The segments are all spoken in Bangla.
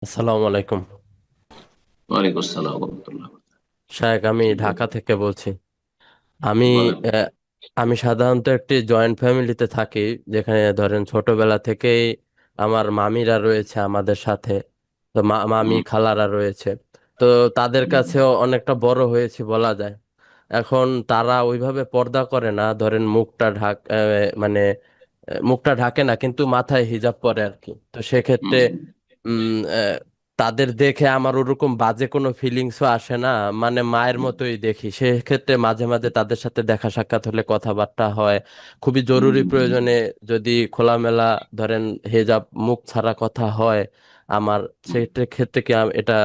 আসসালামু আলাইকুম। ওয়ালাইকুম আসসালাম ওয়া রাহমাতুল্লাহ। শায়েখ, আমি জি ঢাকা বলুন। থেকে বলছি। আমি বলেন। আহ, আমি সাধারণত একটি জয়েন্ট ফ্যামিলিতে থাকি, যেখানে ধরেন ছোটবেলা থেকেই আমার মামিরা রয়েছে আমাদের সাথে। তো মামি হুম, খালারা রয়েছে। তো তাদের হুম, কাছেও অনেকটা বড় হয়েছে বলা যায়। এখন তারা ওইভাবে পর্দা করে না, ধরেন মানে মুখটা ঢাকে না, কিন্তু মাথায় হিজাব পরে আর কি। তো সেক্ষেত্রে হুম, উম আহ, তাদের দেখে আমার ওরকম বাজে কোনো ফিলিংসও আসে না। মানে মায়ের হুম, মতোই দেখি, সেক্ষেত্রে মাঝে মাঝে তাদের সাথে দেখা সাক্ষাৎ হলে কথাবার্তা হয়। খুবই হুম, জরুরি হুম, প্রয়োজনে যদি খোলামেলা ধরেন হেজাব মুখ ছাড়া কথা হয় আমার, হুম। সেক্ষেত্রে ক্ষেত্রে কি এটা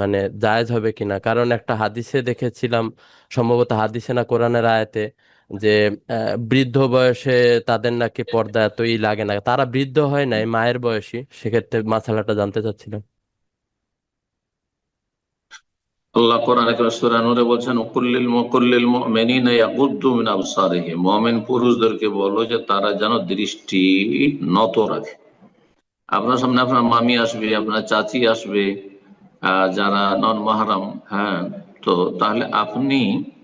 মানে জায়েজ হবে কিনা? কারণ একটা হাদিসে দেখেছিলাম, সম্ভবত হাদিসে না কোরআনের আয়াতে, যে বৃদ্ধ বয়সে তাদের নাকি পর্দা এতই লাগে না, তারা বৃদ্ধ হয় নাই, মায়ের বয়সী। সেক্ষেত্রে মাসালাটা জানতে চাচ্ছিলাম। আল্লাহ কোরআনে সূরা নূরে বলছেন, কুল্লিল মুমিনিনা ইয়াগুদ্দু মিন আবসারিহিম, মুমিন পুরুষদেরকে বলো যে তারা যেন দৃষ্টি নত রাখে। আপনার সামনে আপনার মামি আসবে, আপনার চাচি আসবে, যারা নন মাহারাম। হ্যাঁ, তো তাহলে আপনি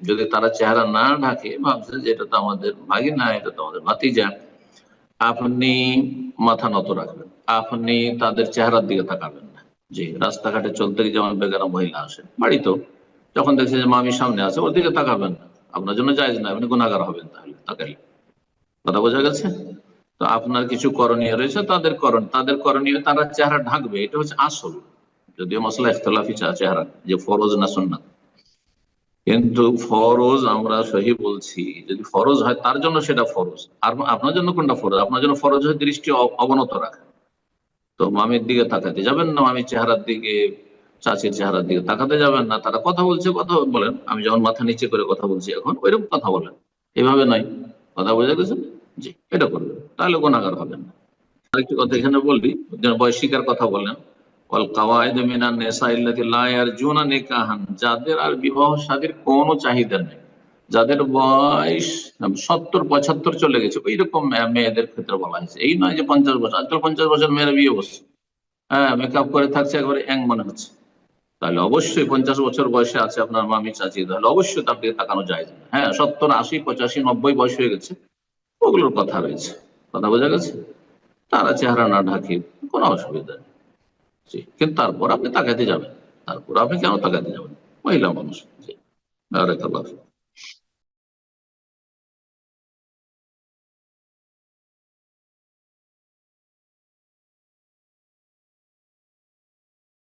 যদি তারা চেহারা না ঢাকে, ভাবছেন যে এটা তো আমাদের ভাগিনা, এটা তো আমাদের ভাতিজা, আপনি মাথা নত রাখবেন। আপনি তাদের চেহারার দিকে তাকাবেন না। জি, রাস্তাঘাটে চলতে গিয়ে যেমন বেগানা মহিলা আসে বাড়িতেও, যখন দেখছেন যে মামি সামনে আছে, ওর দিকে তাকাবেন না। আপনার জন্য জায়েজ না, আপনি গুনাহগার হবেন তাহলে তাকালে। কথা বোঝা গেছে? তো আপনার কিছু করণীয় রয়েছে, তাদের করণীয়, তারা চেহারা ঢাকবে, এটা হচ্ছে আসল। যদিও মশলা ইখতলাফি চেহারা, যে ফরজ না সুন্নাত, কিন্তু ফরজ আমরা সহি বলছি। যদি ফরজ হয় তার জন্য সেটা ফরজ। আর আপনার জন্য কোনটা ফরজ? আপনার জন্য ফরজ হয় দৃষ্টি অবনত রাখা। তো মামির দিকে তাকাতে যাবেন না, মামির চেহারার দিকে, চাচির চেহারার দিকে তাকাতে যাবেন না। তারা কথা বলছে, কথা বলেন। আমি যেমন মাথা নিচে করে কথা বলছি এখন, ওইরকম কথা বলেন। এভাবে নয়। কথা বোঝা গেছে? জি, এটা করবেন, তাহলে গুনাহগার হবেন না। আরেকটি কথা জি। এখানে বললি, যেন বয়সিকার কথা বলেন। ওয়াল কাওয়াইদু মিনান নিসা ইল্লাতি লা ইয়ারজুনা নিকাহান, যাদের আর বিবাহ শাদীর কোনো চাহিদা নেই, যাদের বয়স 70-75 চলে গেছে, ওই রকম মেয়েদের ক্ষেত্রে বলা হয়েছে। এই নয় যে 50 বছর, আজকাল 50 বছর মেয়েরা বিয়ে বসছে। হ্যাঁ, মেকআপ করে থাকছে, একবারে অ্যাং মনে হচ্ছে। তাহলে অবশ্যই 50 বছর বয়সে আছে আপনার মামি চাচি, তাহলে অবশ্যই তার দিকে তাকানো যায় না। হ্যাঁ, 70, 80, 85, 90 বয়স হয়ে গেছে, ওগুলোর কথা রয়েছে। কথা বোঝা গেছে? তারা চেহারা না ঢাকে, কোনো অসুবিধা নেই। জি, কিন্তু তারপর আপনি তাকাতে যাবেন। তারপর আপনি কেন তাকাতে যাবেন? মহিলা মানুষ। জি, বারাকাল্লাহ ফিক।